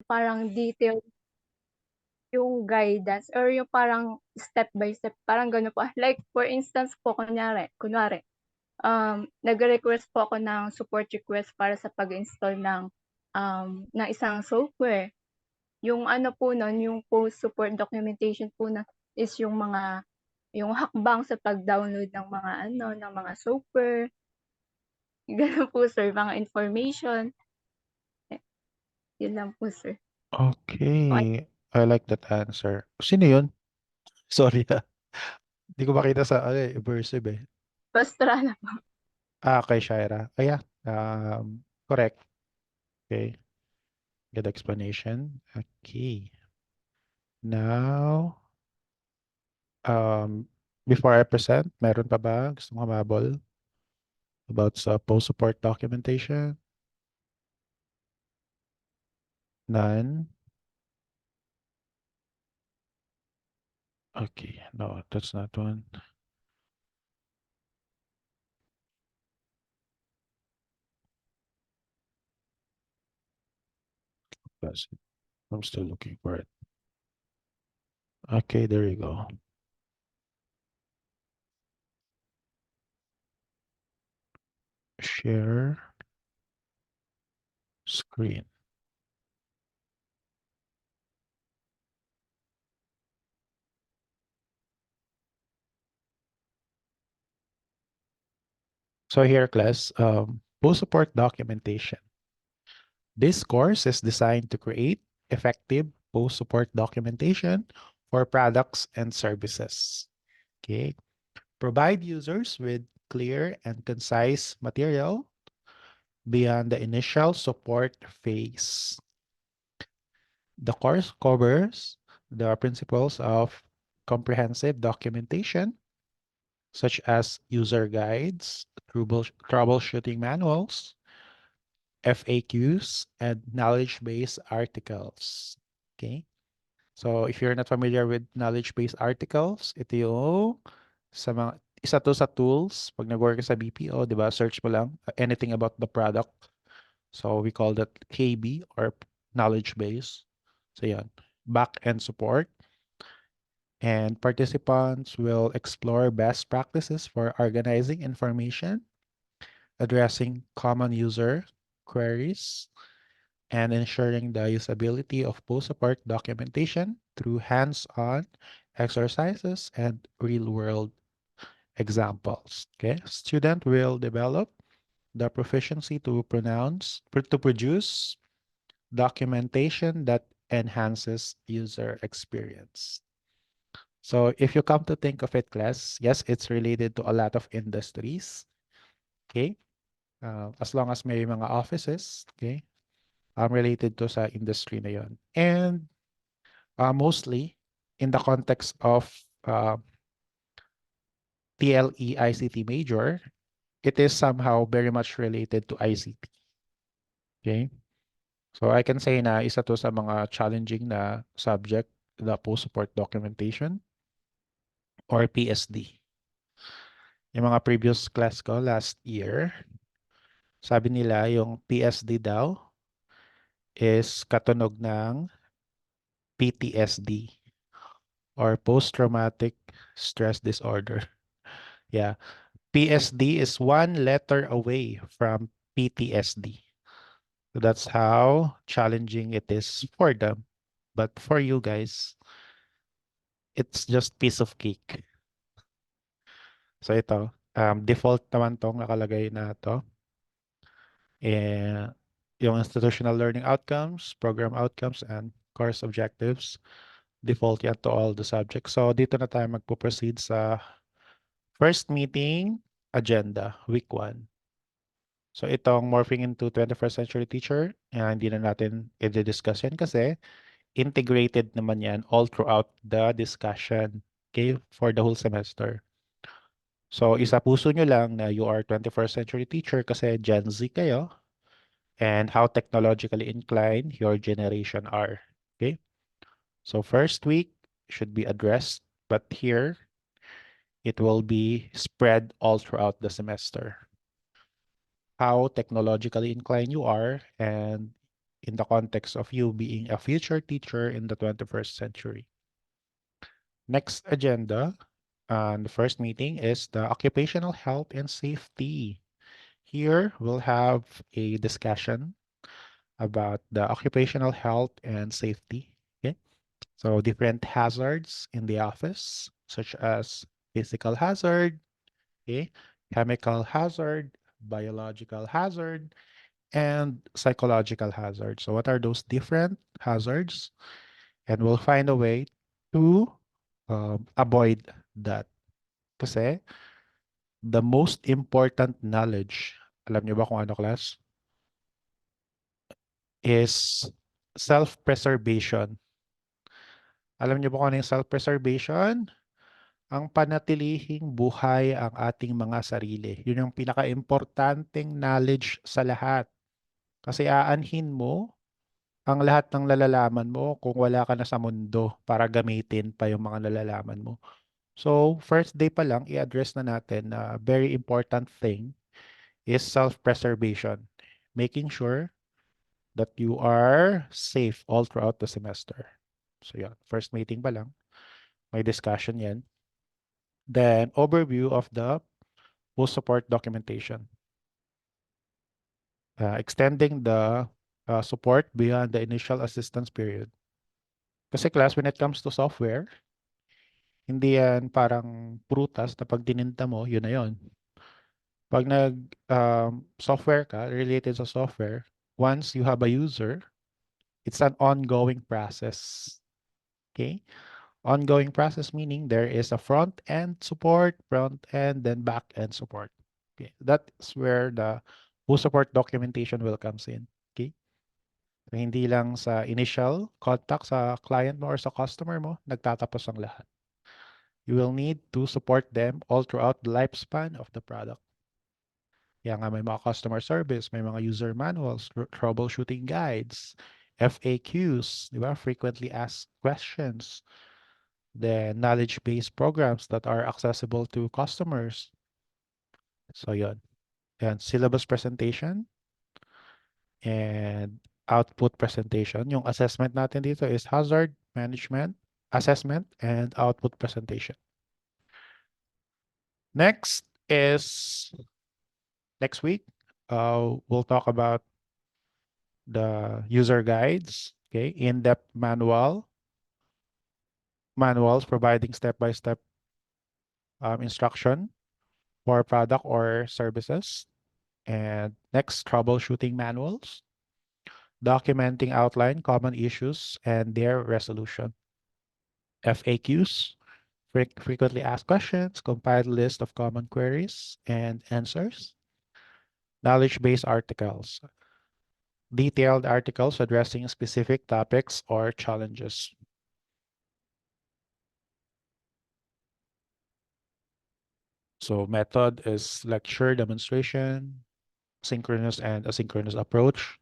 parang detail yung guidance or yung parang step by step, parang gano'n po. Like for instance po kunwari, nagre-request po ako ng support request para sa pag-install ng isang software. Yung ano po nun, yung post-support documentation po na is yung hakbang sa pag-download ng mga ano, ng mga software, gano'n po sir, mga information. Eh, yun lang po sir. Okay, Okay. I like that answer. Sino yun? Sorry ha. Hindi ko makita sa immersive eh. basta na po. Kay Shaira. Yeah. Correct. Okay. Good explanation. Okay. Now, um, before I present, meron pa ba gusto mo humabol about sa post-support documentation? None? Okay. No, that's not one. That's it. I'm still looking for it. Okay, there you go. Share screen. So here, class, post-support documentation. This course is designed to create effective post-support documentation for products and services. Okay. Provide users with clear and concise material beyond the initial support phase. The course covers the principles of comprehensive documentation, such as user guides, troubleshooting manuals, FAQs, and knowledge-based articles. Okay? So, if you're not familiar with knowledge-based articles, ito yung isa to sa tools pag nag-work ka sa BPO, 'di ba? Search mo lang anything about the product. So, we call that KB or knowledge base. So, yan. Back-end support. And participants will explore best practices for organizing information, addressing common user queries, and ensuring the usability of post-support documentation through hands-on exercises and real-world examples. Okay, student will develop the proficiency to produce documentation that enhances user experience. So if you come to think of it, class, yes, it's related to a lot of industries. Okay, as long as may mga offices, okay, related to sa industry na yon. And mostly in the context of TLE ICT major, it is somehow very much related to ICT. Okay? So I can say na isa to sa mga challenging na subject, the post-support documentation or PSD. Yung mga previous class ko last year, sabi nila yung PSD daw is katunog ng PTSD or post-traumatic stress disorder. Yeah. PSD is one letter away from PTSD. So that's how challenging it is for them. But for you guys, it's just piece of cake. So ito, default naman tong nakalagay na to. Eh, yung institutional learning outcomes, program outcomes, and course objectives, default yan to all the subjects. So dito na tayo magpo-proceed sa first meeting agenda, week 1. So itong morphing into 21st century teacher, hindi na natin i-discuss yan kasi integrated naman yan all throughout the discussion, okay, for the whole semester. So isa puso nyo lang na you are 21st century teacher kasi Gen Z kayo and how technologically inclined your generation are. Okay? So first week should be addressed, but here it will be spread all throughout the semester. How technologically inclined you are and in the context of you being a future teacher in the 21st century. Next agenda on the first meeting is the occupational health and safety. Here we'll have a discussion about the occupational health and safety. Okay, so different hazards in the office, such as physical hazard, okay, chemical hazard, biological hazard, and psychological hazard. So what are those different hazards? And we'll find a way to avoid that. Kasi the most important knowledge, alam niyo ba kung ano, class? Is self-preservation. Alam niyo ba kung ano yung self-preservation? Ang panatilihing buhay ang ating mga sarili. Yun yung pinaka-importanting knowledge sa lahat. Kasi aanhin mo ang lahat ng nalalaman mo kung wala ka na sa mundo para gamitin pa yung mga nalalaman mo. So, first day pa lang, i-address na natin na very important thing is self-preservation. Making sure that you are safe all throughout the semester. So, yeah, first meeting pa lang, may discussion yan. Then, overview of the post-support documentation. Extending the support beyond the initial assistance period. Kasi class, when it comes to software, hindi yan parang prutas na pag dininta mo, yun na yun. Pag software ka, related sa software, once you have a user, it's an ongoing process. Okay? Ongoing process meaning there is a front-end support, front-end, then back-end support. Okay? That's where the full support documentation will comes in. Okay? So, hindi lang sa initial contact sa client mo or sa customer mo, nagtatapos ang lahat. You will need to support them all throughout the lifespan of the product. Kaya nga may mga customer service, may mga user manuals, troubleshooting guides, FAQs, di ba? Frequently asked questions, then knowledge-based programs that are accessible to customers. So yun. And syllabus presentation and output presentation. Yung assessment natin dito is hazard management, assessment, and output presentation. Next is next week. We'll talk about the user guides, okay, in-depth manuals providing step-by-step instruction for product or services. And next, troubleshooting manuals, documenting outline common issues and their resolution. FAQs, frequently asked questions, compiled list of common queries and answers. Knowledge-based articles, detailed articles addressing specific topics or challenges. So method is lecture, demonstration, synchronous and asynchronous approach,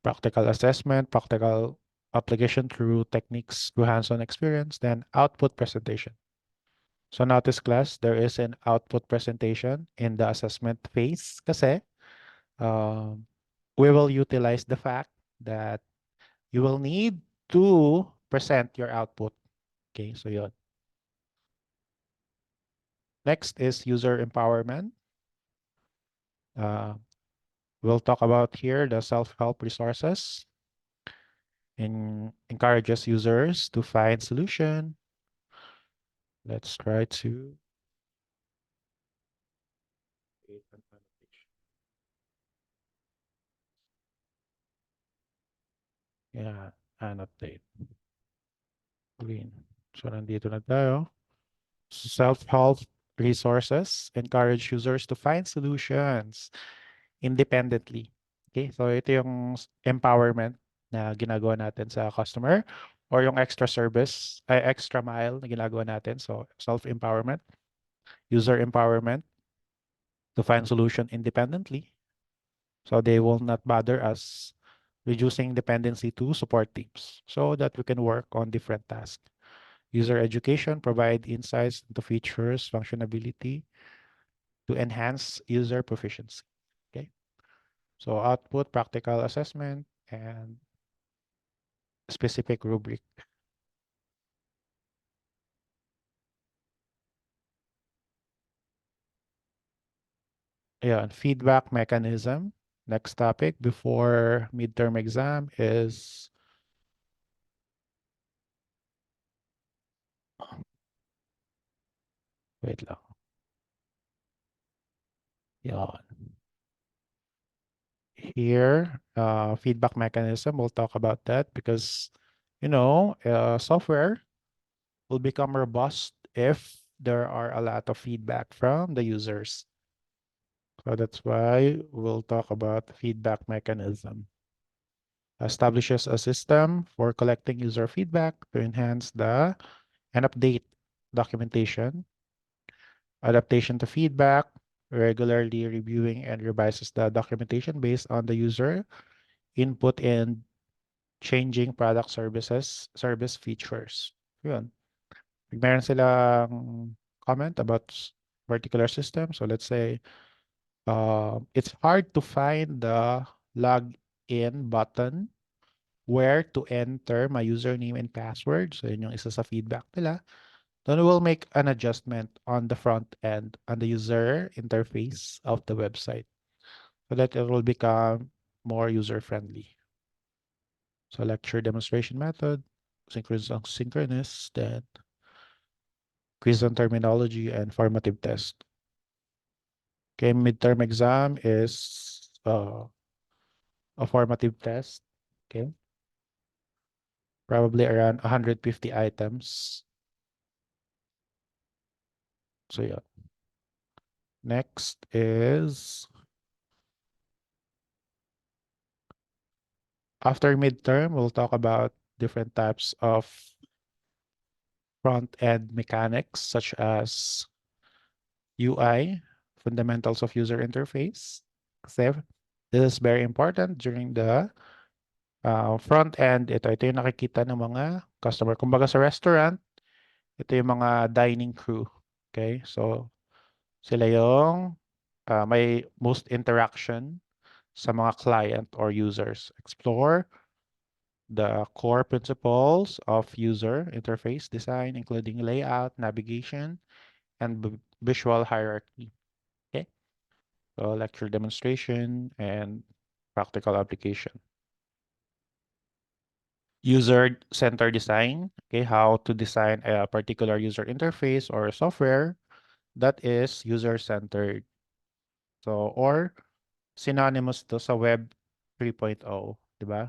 practical assessment, practical application through techniques through hands-on experience, then output presentation. So notice class, there is an output presentation in the assessment phase kasi um, we will utilize the fact that you will need to present your output. Okay, so yun. Next is user empowerment. Uh, we'll talk about here the self-help resources and encourages users to find solution. Let's try to create an annotation. Yeah, annotate. Green. So nandito na tayo. Self-help resources encourage users to find solutions independently. Okay, so ito yung empowerment na ginagawa natin sa customer or yung extra service, extra mile na ginagawa natin. So self-empowerment, user empowerment to find solution independently. So they will not bother us, reducing dependency to support teams so that we can work on different tasks. User education, provide insights into features, functionality to enhance user proficiency. Okay. So output, practical assessment, and specific rubric. Yeah, and feedback mechanism. Next topic before midterm exam is, wait lang. Yan. Here, feedback mechanism, we'll talk about that because, software will become robust if there are a lot of feedback from the users. So that's why we'll talk about feedback mechanism. Establishes a system for collecting user feedback to enhance the and update documentation, adaptation to feedback, regularly reviewing and revises the documentation based on the user input and changing product service features. Yun. Pag meron silang comment about particular system, so let's say, it's hard to find the login button where to enter my username and password. So yun yung isa sa feedback nila. Then we'll make an adjustment on the front end, on the user interface of the website so that it will become more user-friendly. So lecture demonstration method, synchronous, then quiz on terminology and formative test. Okay, midterm exam is a formative test. Okay, probably around 150 items. So yeah. Next is after midterm, we'll talk about different types of front-end mechanics such as UI, fundamentals of user interface. Kasi this is very important during the front end. Ito yung nakikita ng mga customer. Kumbaga sa restaurant, ito yung mga dining crew. Okay, so sila yung may most interaction sa mga client or users. Explore the core principles of user interface design, including layout, navigation, and visual hierarchy. Okay, so lecture demonstration and practical application. User-centered design, okay, how to design a particular user interface or software that is user-centered. So, or synonymous to sa Web 3.0, di ba?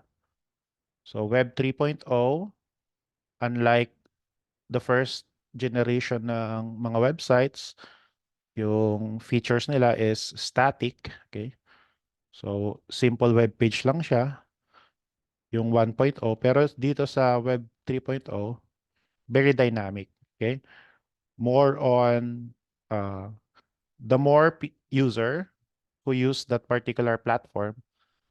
So, Web 3.0, unlike the first generation ng mga websites, yung features nila is static, okay? So, simple web page lang siya, yung 1.0. Pero dito sa Web 3.0, very dynamic, okay? More on the more user who use that particular platform,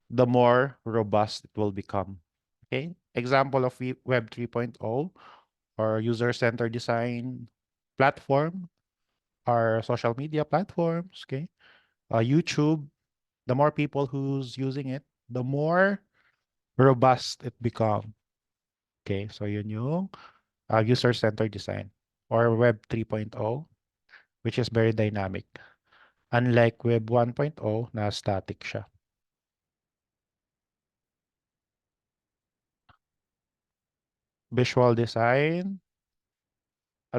the more robust it will become. Okay? Example of Web 3.0 or user-centered design platform are social media platforms, okay? YouTube, the more people who's using it, the more robust it become. Okay, so yun yung user-centered design or Web 3.0, which is very dynamic. Unlike Web 1.0 na static siya. Visual design,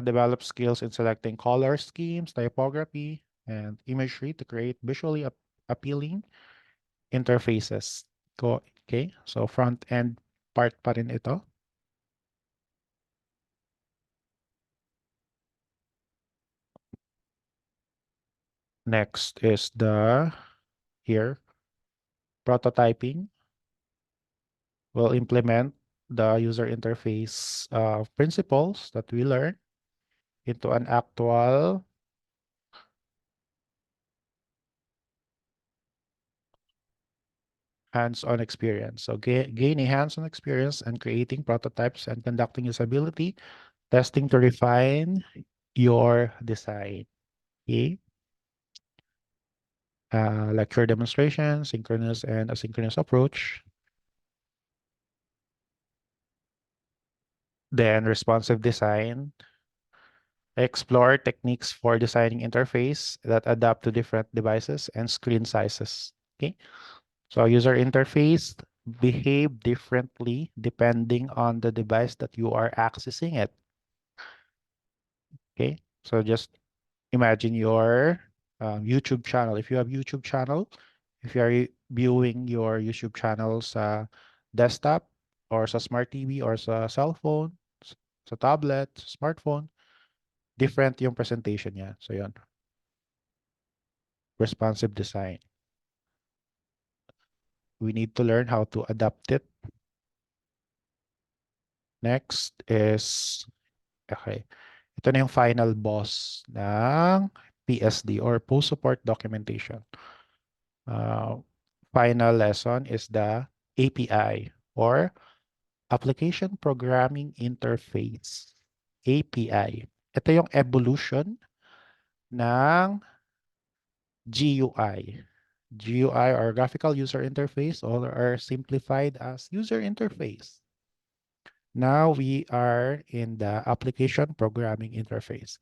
develop skills in selecting color schemes, typography, and imagery to create visually appealing interfaces. Okay, so front-end part pa rin ito. Next is here, prototyping. We'll implement the user interface principles that we learned into an actual hands-on experience. So gain a hands-on experience and creating prototypes and conducting usability testing to refine your design. Okay. lecture demonstration, synchronous and asynchronous approach. Then responsive design, explore techniques for designing interface that adapt to different devices and screen sizes. Okay, so user interface behave differently depending on the device that you are accessing it. Okay, so just imagine your YouTube channel. If you have YouTube channel, if you are viewing your YouTube channel sa desktop or sa smart TV or sa cellphone, sa tablet, smartphone, different yung presentation niya. So yun, responsive design. We need to learn how to adapt it. Next is, okay, ito na yung final boss ng PSD or post-support documentation. Uh, Final lesson is the API or Application Programming Interface. API. Ito yung evolution ng GUI. GUI or Graphical User Interface or simplified as User Interface. Now we are in the Application Programming Interface.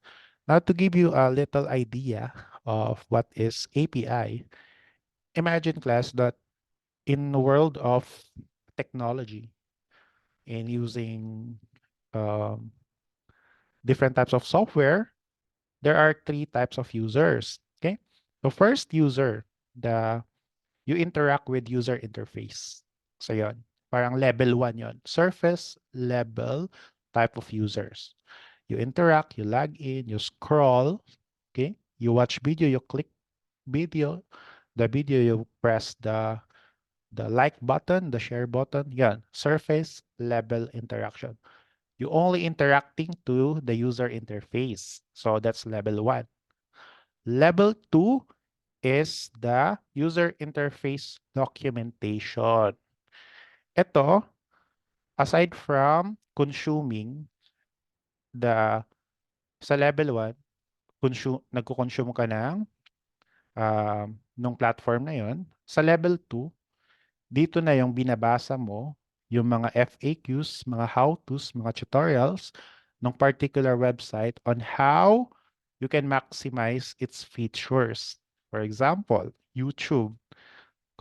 Now to give you a little idea of what is API, imagine class that in the world of technology, in using um, different types of software, there are three types of users. Okay. So first user, the you interact with user interface. So yon, parang level 1 yon. Surface level type of users. You interact, you log in, you scroll, okay? You watch video, you click video, the video you press the like button, the share button, yan, surface level interaction. You only interacting to the user interface. So that's level 1. Level 2 is the user interface documentation. Ito, aside from consuming the sa level 1, nagko-consume ka nung platform na yon. Sa level 2, dito na yung binabasa mo yung mga FAQs, mga how-tos, mga tutorials ng particular website on how you can maximize its features. For example, YouTube.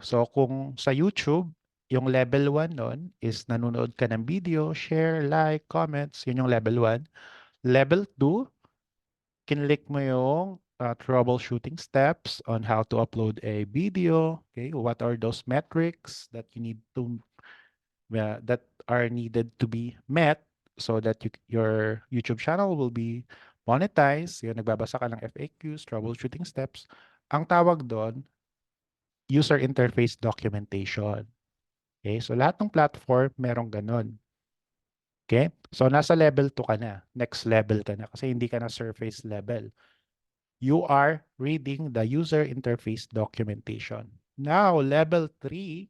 So kung sa YouTube, yung level 1 nun is nanonood ka ng video, share, like, comments, yun yung level 1. Level 2, kinlik mo yung troubleshooting steps on how to upload a video. Okay, what are those metrics that you need to that are needed to be met so that your YouTube channel will be monetized. Yun, nagbabasa ka ng FAQs, troubleshooting steps. Ang tawag doon, user interface documentation. Okay, so lahat ng platform merong ganun. Okay, so nasa level 2 ka na. Next level ka na kasi hindi ka na surface level. You are reading the user interface documentation. Now, level 3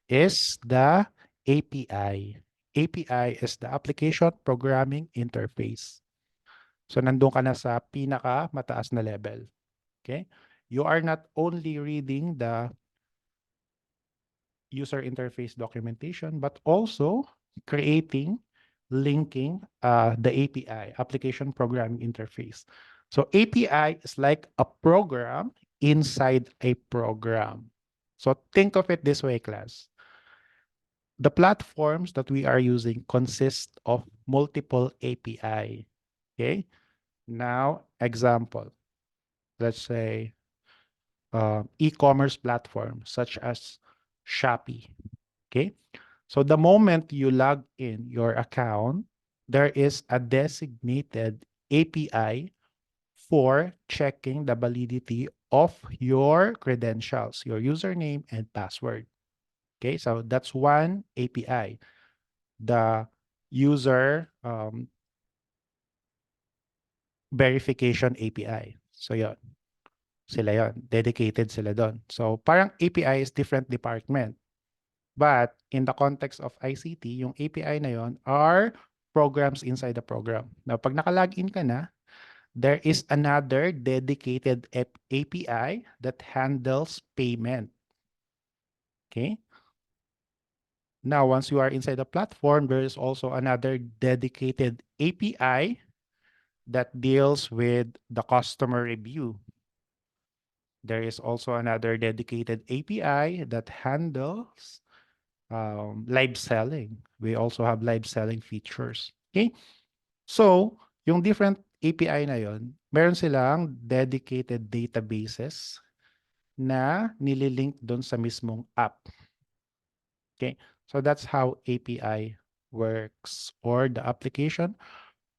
is the API. API is the Application Programming Interface. So nandun ka na sa pinaka mataas na level. Okay? You are not only reading the user interface documentation, but also creating, linking the API, Application Programming Interface. So API is like a program inside a program. So think of it this way, class. The platforms that we are using consist of multiple API. Okay. Now, example, let's say e-commerce platform such as Shopee. Okay. So the moment you log in your account, there is a designated API for checking the validity of your credentials, your username and password. Okay, so that's one API. The user verification API. So yun, sila yun. Dedicated sila doon. So parang API is different department. But in the context of ICT, yung API na yon are programs inside the program. Now, pag nakalagin ka na, there is another dedicated API that handles payment. Okay. Now, once you are inside the platform, there is also another dedicated API that deals with the customer review. There is also another dedicated API that handles live selling. We also have live selling features. Okay? So, yung different API na yon, meron silang dedicated databases na nililink doon sa mismong app. Okay? So that's how API works, or the application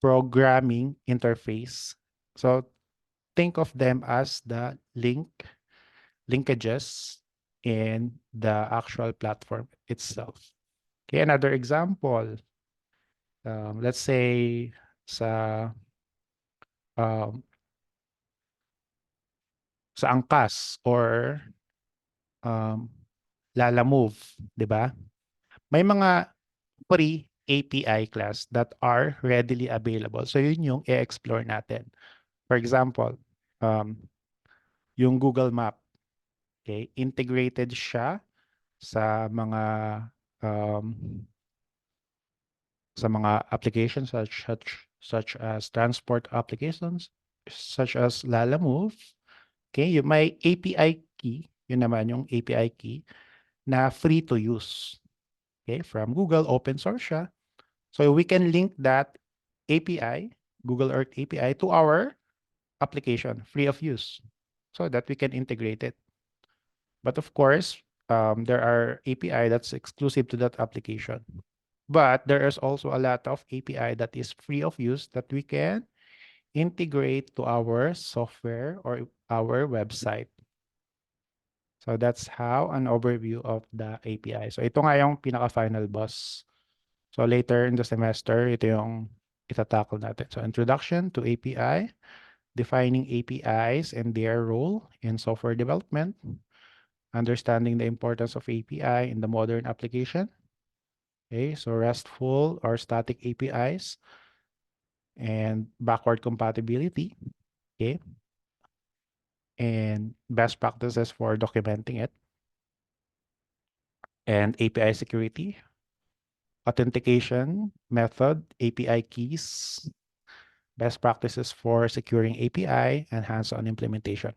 programming interface. So think of them as the linkages in the actual platform itself. Okay, another example. Let's say sa um, sa Angkas or um, Lala Move, 'di ba? May mga free API class that are readily available. So yun yung i-explore natin. For example, um, yung Google Map, okay? Integrated siya sa um, mga applications such as transport applications, such as Lala Move. Okay, yung may API key, yun naman yung API key na free to use. Okay, from Google, open source siya. So we can link that API, Google Earth API, to our application free of use so that we can integrate it. But of course, there are API that's exclusive to that application. But there is also a lot of API that is free of use that we can integrate to our software or our website. So that's how an overview of the API. So ito nga yung pinaka-final boss. So later in the semester, ito yung itatackle natin. So introduction to API, defining APIs and their role in software development, understanding the importance of API in the modern application. Okay, so RESTful or static APIs and backward compatibility. Okay, and best practices for documenting it, and API security, authentication method, API keys, best practices for securing API, and hands-on implementation.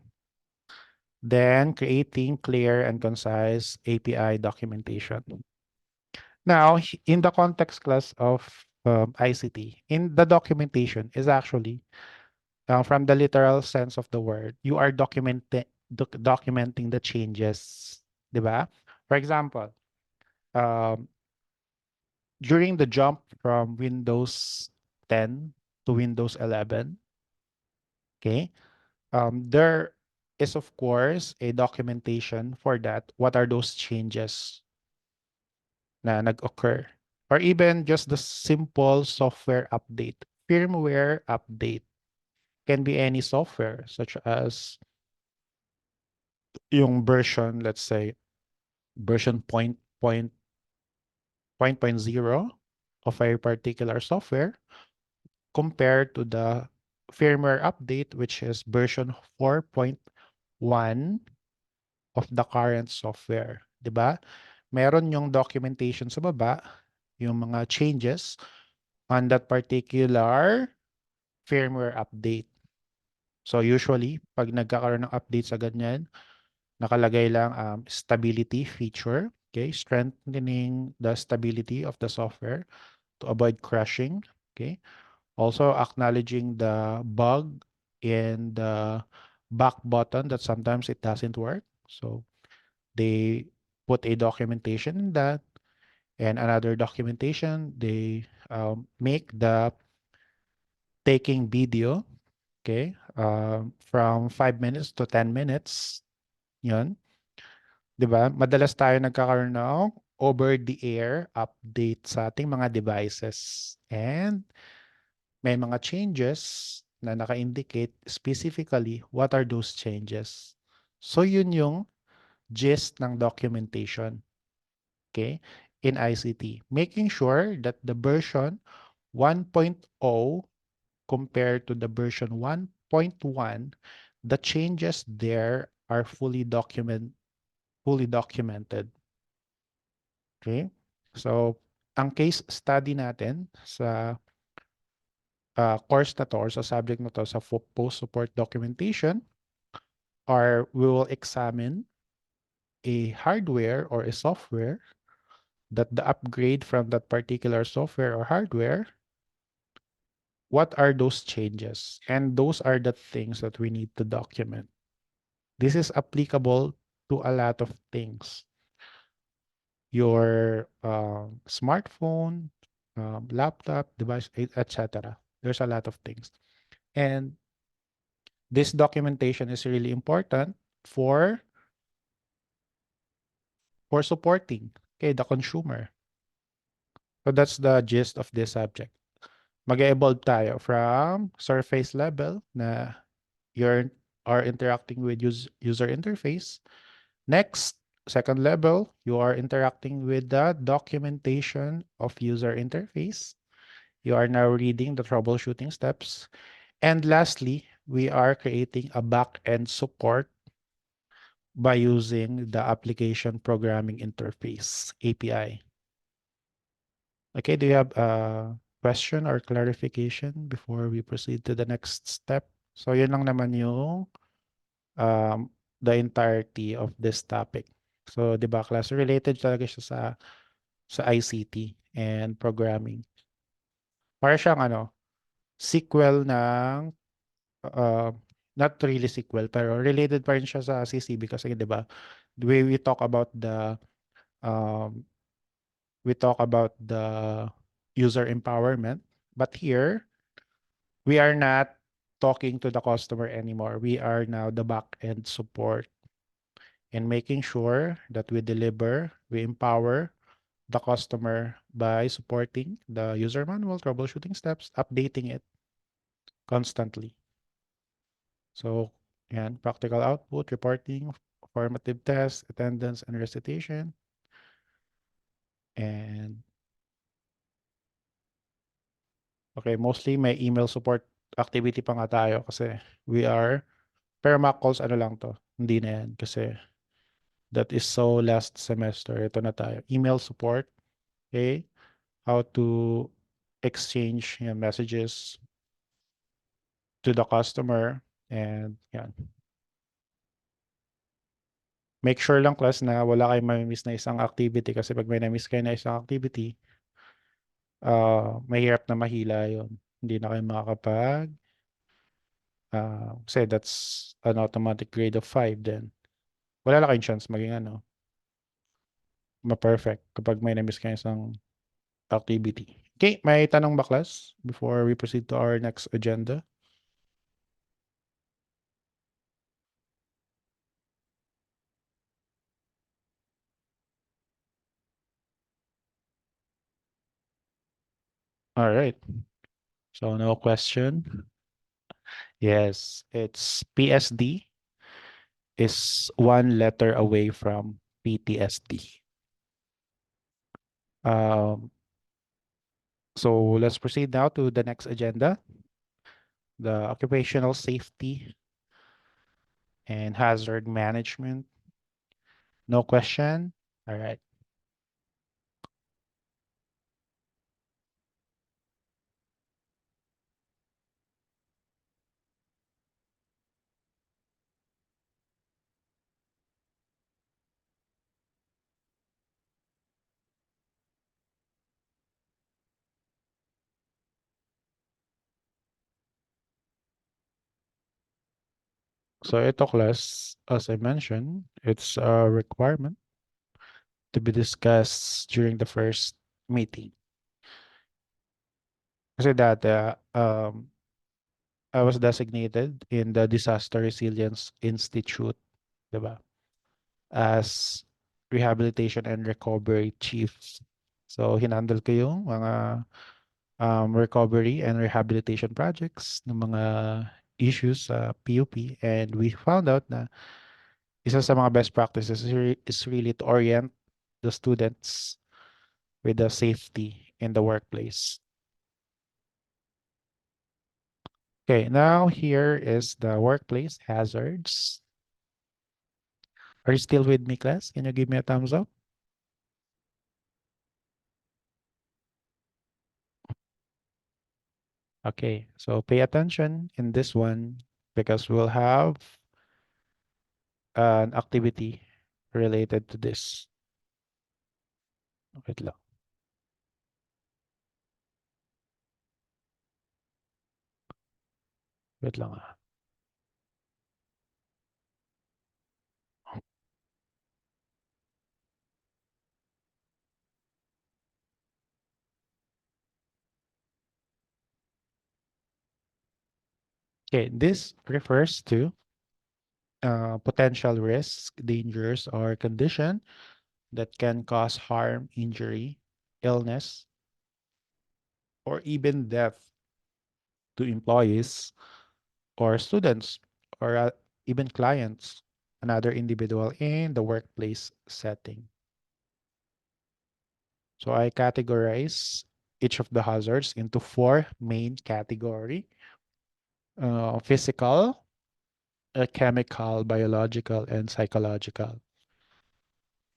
Then creating clear and concise API documentation. Now, in the context class of ICT, in the documentation is actually from the literal sense of the word, you are documenting the changes, di ba? For example, um, during the jump from Windows 10 to Windows 11, okay, there is of course a documentation for that. What are those changes na nag-occur? Or even just the simple software update, firmware update can be any software such as yung version, let's say, version point zero of a particular software compared to the firmware update, which is version 4.1 of the current software. 'Di ba? Meron yung documentation sa baba, yung mga changes on that particular firmware update. So usually, pag nagkakaroon ng update sa ganyan, nakalagay lang stability feature, okay? Strengthening the stability of the software to avoid crashing, okay? Also acknowledging the bug in the back button that sometimes it doesn't work. So they put a documentation in that, and another documentation, they make the taking video, okay, from 5 minutes to 10 minutes. Yun. 'Di ba? Madalas tayo nagkakaroon ng over-the-air update sa ating mga devices. And may mga changes na naka-indicate specifically what are those changes. So yun yung gist ng documentation, okay, in ICT. Making sure that the version 1.0 compared to the version 1.1, the changes there are fully documented. Okay? So, ang case study natin sa course na to or sa subject na to sa post-support documentation are we will examine a hardware or a software that the upgrade from that particular software or hardware, what are those changes? And those are the things that we need to document. This is applicable to a lot of things. Your smartphone, laptop, device, etc. There's a lot of things. And this documentation is really important for supporting, okay, the consumer. So that's the gist of this subject. Mag-evolve tayo from surface level na you are interacting with user interface. Next, second level, you are interacting with the documentation of user interface. You are now reading the troubleshooting steps. And lastly, we are creating a back-end support by using the application programming interface, API. Okay, do you have a question or clarification before we proceed to the next step? So yun lang naman yung um, the entirety of this topic. So, di ba, class related talaga siya sa ICT and programming. Para siyang sequel ng uh, not really sequel pero related pa rin siya sa CCB kasi 'di ba? The way um, we talk about the user empowerment, but here we are not talking to the customer anymore. We are now the back end support and making sure that we empower the customer by supporting the user manual, troubleshooting steps, updating it constantly. So, yan, practical output, reporting, formative tests, attendance, and recitation. And, okay, mostly may email support activity pa nga tayo kasi pero mock calls lang to. Hindi na yan kasi that is so last semester. Ito na tayo. Email support, okay? How to exchange messages to the customer and yan. Make sure lang class na wala kayong mamimiss na isang activity kasi pag may na-miss kayo na isang activity, mahirap na mahila yon. Hindi na kayo makakapag kasi that's an automatic grade of 5 then. Wala lang kayong chance maging ma-perfect kapag may na-miss kayo isang activity. Okay, may tanong ba class before we proceed to our next agenda? All right. So no question. Yes, it's PSD is one letter away from PTSD. Um, so let's proceed now to the next agenda, the occupational safety and hazard management. No question. All right. So ito class, as I mentioned, it's a requirement to be discussed during the first meeting. Kasi dati, I was designated in the Disaster Resilience Institute, diba? As Rehabilitation and Recovery Chief. So, hinandle ko yung mga recovery and rehabilitation projects ng mga issues sa PUP. And we found out na isa sa mga best practices is really to orient the students with the safety in the workplace. Okay, now here is the workplace hazards. Are you still with me, class? Can you give me a thumbs up? Okay, so pay attention in this one because we'll have an activity related to this. Wait lang. Wait lang ah. Okay, this refers to potential risk, dangers, or condition that can cause harm, injury, illness, or even death to employees or students or even clients, another individual in the workplace setting. So I categorize each of the hazards into four main category: physical, chemical, biological, and psychological.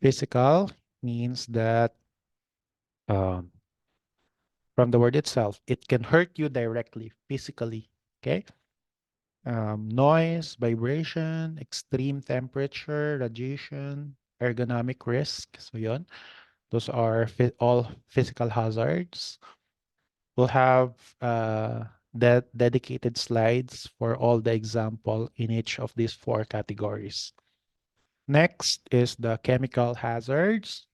Physical means that um, from the word itself, it can hurt you directly, physically. Okay. Noise, vibration, extreme temperature, radiation, ergonomic risk. So yon, those are all physical hazards. We'll have that dedicated slides for all the example in each of these four categories. Next is the chemical hazards.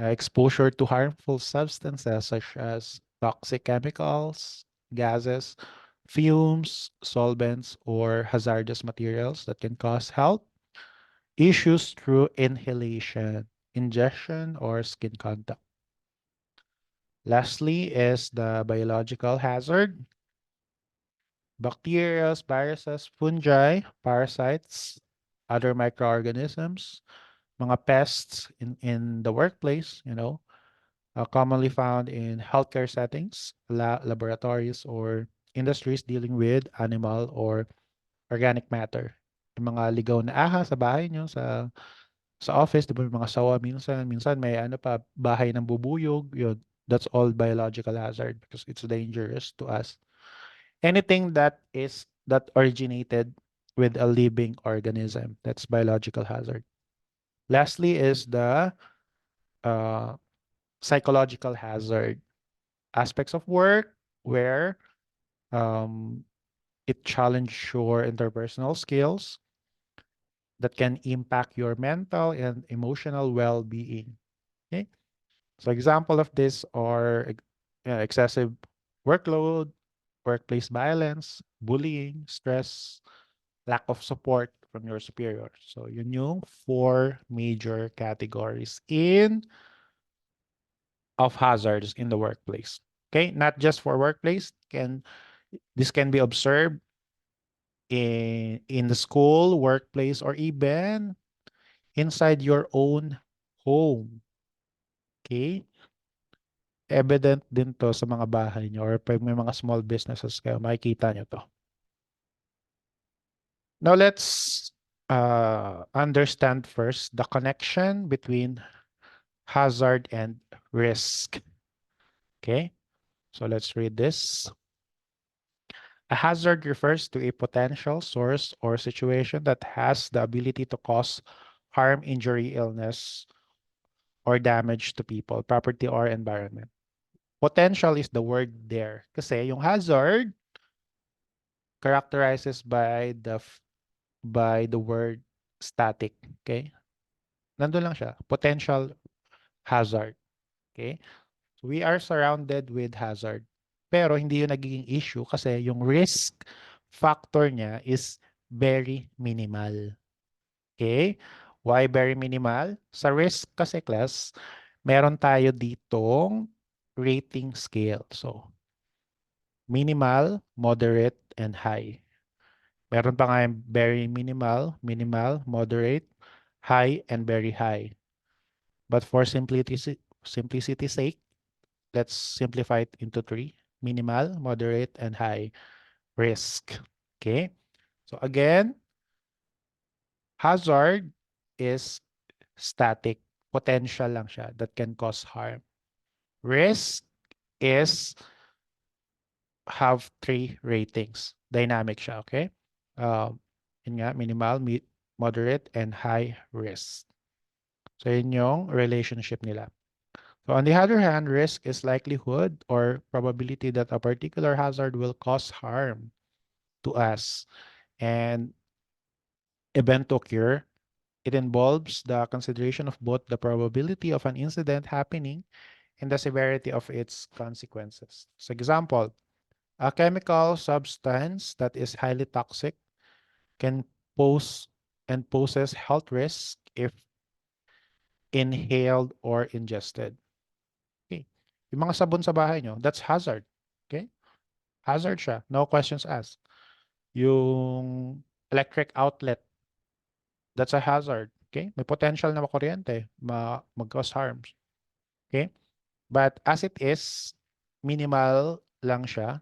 Exposure to harmful substances such as toxic chemicals, gases, fumes, solvents, or hazardous materials that can cause health issues through inhalation, ingestion, or skin contact. Lastly is the biological hazard. Bacteria, viruses, fungi, parasites, other microorganisms, mga pests in the workplace, commonly found in healthcare settings, laboratories, or industries dealing with animal or organic matter. Yung mga ligaw na ahas sa bahay nyo, sa office, di ba, yung mga sawa minsan may ano pa, bahay ng bubuyog, yun. That's all biological hazard because it's dangerous to us. Anything that originated with a living organism, that's biological hazard. Lastly is the uh, psychological hazard. Aspects of work where um, it challenges your interpersonal skills that can impact your mental and emotional well-being. Okay, so example of this are excessive workload, workplace violence, bullying, stress, lack of support from your superior. So yun yung four major categories in of hazards in the workplace. Okay, not just for workplace, this can be observed in the school, workplace, or even inside your own home. Okay? Evident din to sa mga bahay nyo or pag may mga small businesses kayo, makikita nyo to. Now let's understand first the connection between hazard and risk. Okay? So let's read this. A hazard refers to a potential source or situation that has the ability to cause harm, injury, illness, or damage to people, property, or environment. Potential is the word there. Kasi yung hazard characterizes by the word static. Okay? Nandun lang siya. Potential hazard. Okay? So we are surrounded with hazard. Pero hindi yun nagiging issue kasi yung risk factor niya is very minimal. Okay? Why very minimal? Sa risk kasi class, meron tayo ditong rating scale. So, minimal, moderate, and high. Meron pa nga yung very minimal, minimal, moderate, high, and very high. But for simplicity's sake, let's simplify it into three: minimal, moderate, and high. risk. Okay? So again, hazard is static. Potential lang siya that can cause harm. Risk is have three ratings. Dynamic siya, okay? Yun nga, minimal, moderate, and high risk. So yun yung relationship nila. So on the other hand, risk is likelihood or probability that a particular hazard will cause harm to us and event to occur. It involves the consideration of both the probability of an incident happening and the severity of its consequences. So example, a chemical substance that is highly toxic can pose and poses health risk if inhaled or ingested. Okay. Yung mga sabon sa bahay nyo, that's hazard. Okay? Hazard siya. No questions asked. Yung electric outlet, that's a hazard. Okay? May potential na makuryente, mag-cause harms. Okay? But as it is, minimal lang siya.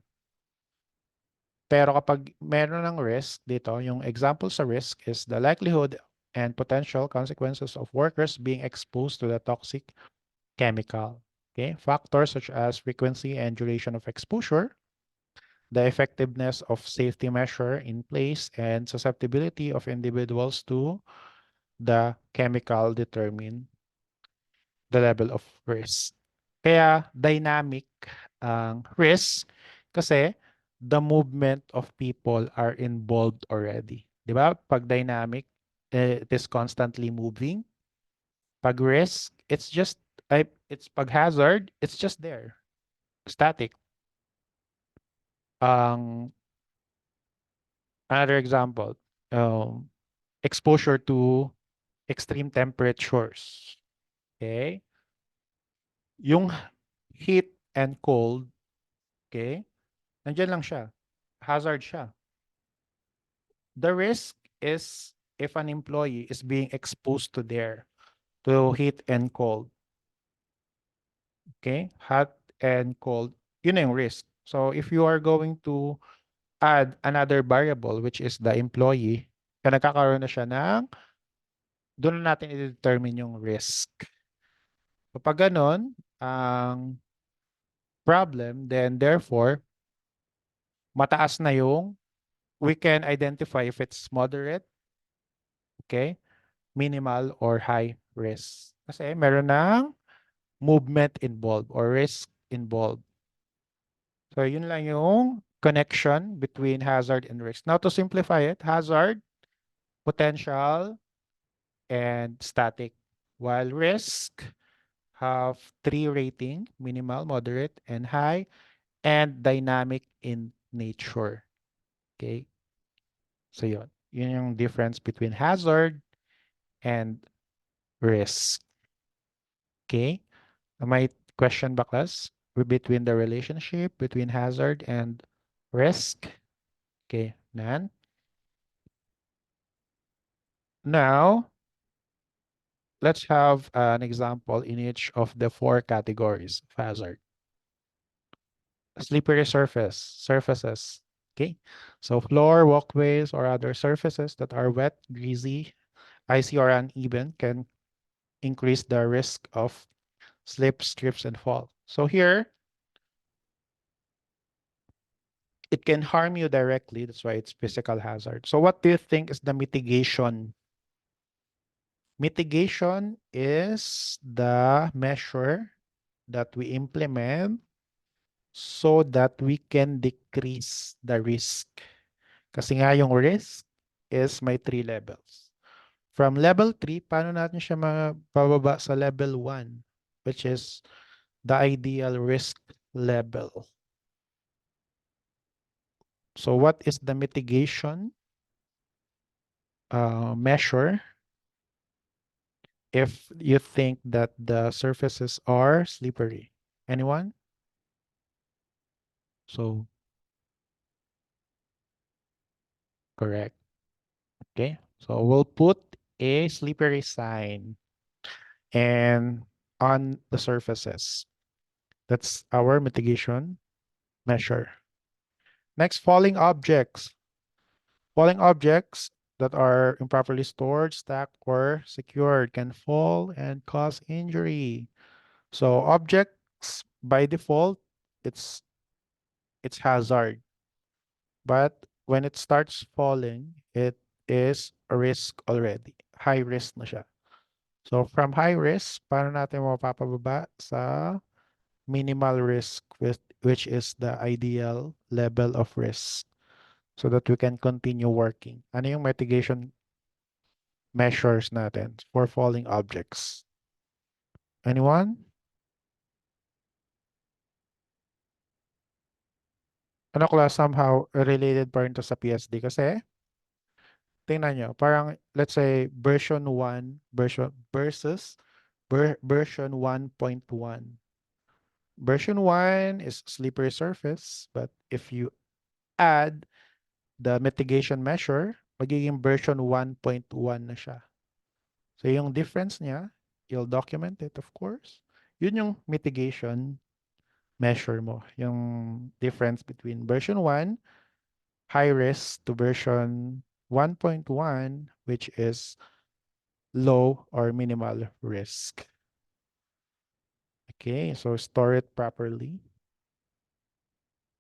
Pero kapag meron ng risk dito, yung example sa risk is the likelihood and potential consequences of workers being exposed to the toxic chemical. Okay? Factors such as frequency and duration of exposure, the effectiveness of safety measure in place, and susceptibility of individuals to the chemical determine the level of risk. Kaya dynamic ang risk kasi the movement of people are involved already. 'Di ba? Pag dynamic, it is constantly moving. Pag risk, it's pag hazard, it's just there, static. Ang another example, um, exposure to extreme temperatures. Okay? Yung heat and cold, okay? Nandiyan lang siya. Hazard siya. The risk is if an employee is being exposed to heat and cold. Okay? Hot and cold. Yun na yung risk. So if you are going to add another variable which is the employee, kaya nagkakaroon na siya ng doon na natin i-determine yung risk. So pag ganun, ang problem, then therefore, mataas na yung we can identify if it's moderate, okay, minimal, or high risk. Kasi meron ng movement involved or risk involved. So yun lang yung connection between hazard and risk. Now to simplify it, hazard, potential, and static. While risk have three rating, minimal, moderate, and high, and dynamic in nature. Okay? So yun. Yun yung difference between hazard and risk. Okay? May question ba, class? Between the relationship between hazard and risk? Okay, Nan? Now, let's have an example in each of the four categories of hazard. Slippery surfaces. Okay, so floor, walkways, or other surfaces that are wet, greasy, icy, or uneven can increase the risk of slip, trips, and fall. So here, it can harm you directly. That's why it's physical hazard. So what do you think is the mitigation? Mitigation is the measure that we implement so that we can decrease the risk. Kasi nga yung risk is may three levels. From level 3, paano natin siya mapababa sa level 1, which is the ideal risk level. So what is the mitigation measure if you think that the surfaces are slippery? Anyone? So, correct. Okay. So we'll put a slippery sign and on the surfaces. That's our mitigation measure. Next, falling objects. Falling objects that are improperly stored, stacked, or secured can fall and cause injury. So objects by default, it's it's hazard. But when it starts falling, it is a risk already. High risk na siya. So from high risk, paano natin mapapababa sa minimal risk, which is the ideal level of risk so that we can continue working. Ano yung mitigation measures natin for falling objects? Anyone? Ano class somehow related pa rin to sa PSD kasi tingnan nyo, parang let's say version 1 version versus version 1.1. Version 1 is slippery surface, but if you add the mitigation measure, magiging version 1.1 na siya. So yung difference niya, you'll document it of course. Yun yung mitigation measure mo, yung difference between version 1 high risk to version 1.1 which is low or minimal risk. Okay, so store it properly.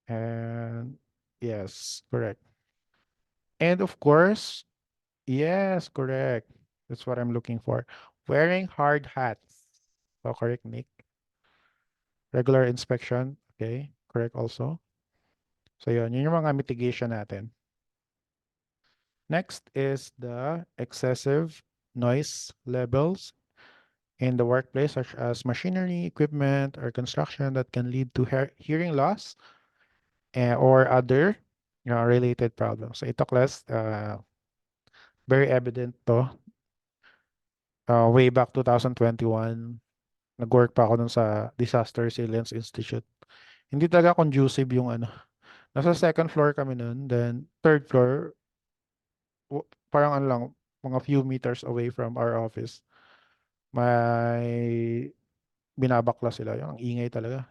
And yes, correct. And of course, yes, correct. That's what I'm looking for. Wearing hard hats. So correct, Nick. Regular inspection. Okay, correct also. So yun yung mga mitigation natin. Next is the excessive noise levels in the workplace, such as machinery, equipment, or construction that can lead to hearing loss or other related problems. So ito class, very evident to. Way back 2021, nag-work pa ako dun sa Disaster Resilience Institute. Hindi talaga conducive yung ano. Nasa second floor kami nun, then third floor, parang ano lang, mga few meters away from our office, may binabakla sila. Yung ang ingay talaga.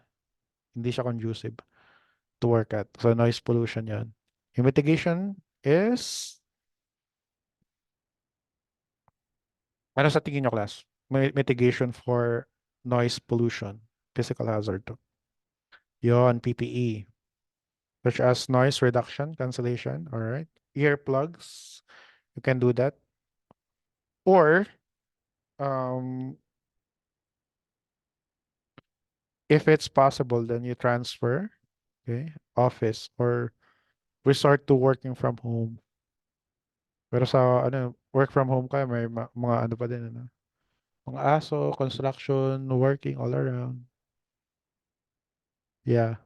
Hindi siya conducive to work at. So noise pollution yan. Yung mitigation is, ano sa tingin nyo class? Mitigation for noise pollution, physical hazard to. Yon, PPE. Such as noise reduction, cancellation, all right? Earplugs, you can do that. Or, um, if it's possible, then you transfer, okay, office or resort to working from home. Pero sa ano, work from home ka, may mga ano pa din, ano? Mga aso, construction, working all around. Yeah,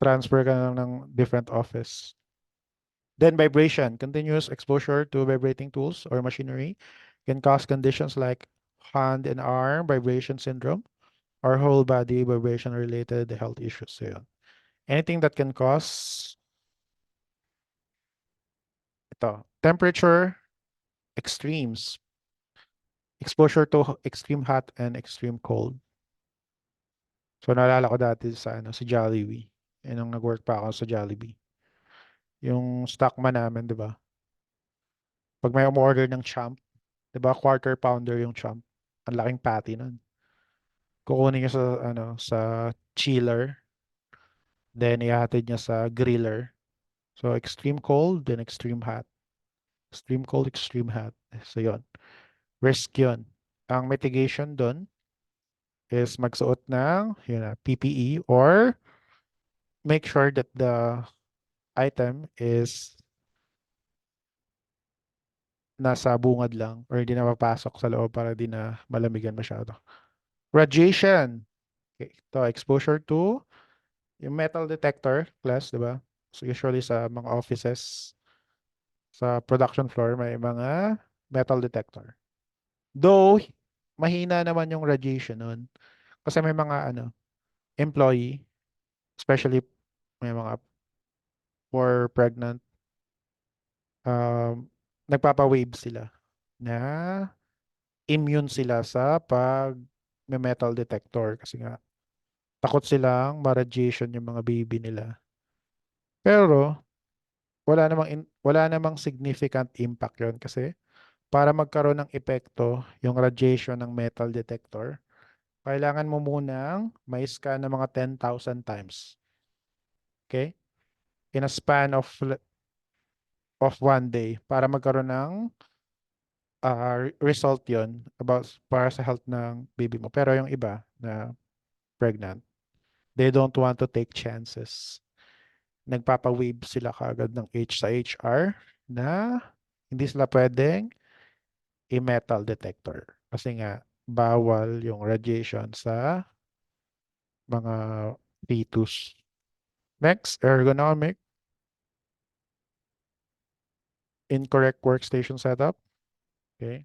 transfer ka na ng different office. Then vibration, continuous exposure to vibrating tools or machinery can cause conditions like hand and arm vibration syndrome or whole body vibration related health issues. So, yun. Anything that can cause ito, temperature extremes, exposure to extreme hot and extreme cold. So naalala ko dati sa ano, sa Jollibee. Yan nung nag-work pa ako sa Jollibee. Yung stockman namin, 'di ba? Pag may umorder ng champ, 'di ba, quarter pounder yung champ. Ang laking patty nun. Kukunin niya sa ano, sa chiller, then ihahatid niya sa griller. So extreme cold, then extreme hot. Extreme cold, extreme hot. So yon. Risk yun. Ang mitigation doon is magsuot ng yun na, PPE or make sure that the item is nasa bungad lang or hindi na mapasok sa loob para di na malamigan masyado. Radiation. Okay. Ito, exposure to yung metal detector class, di ba? So usually sa mga offices, sa production floor, may mga metal detector. Though, mahina naman yung radiation nun. Kasi may mga ano, employee, especially may mga for pregnant, um, nagpapa-wave sila na immune sila sa pag may metal detector kasi nga takot silang ma-radiation yung mga baby nila. Pero wala namang significant impact yon kasi para magkaroon ng epekto yung radiation ng metal detector, kailangan mo munang may scan ng mga 10,000 times. Okay? In a span of 1 day para magkaroon ng result yon para sa health ng baby mo. Pero yung iba na pregnant, they don't want to take chances. Nagpapa-wave sila kaagad ng sa HR na hindi sila pwedeng i-metal detector. Kasi nga, bawal yung radiation sa mga fetus. Next, ergonomic, incorrect workstation setup. Okay.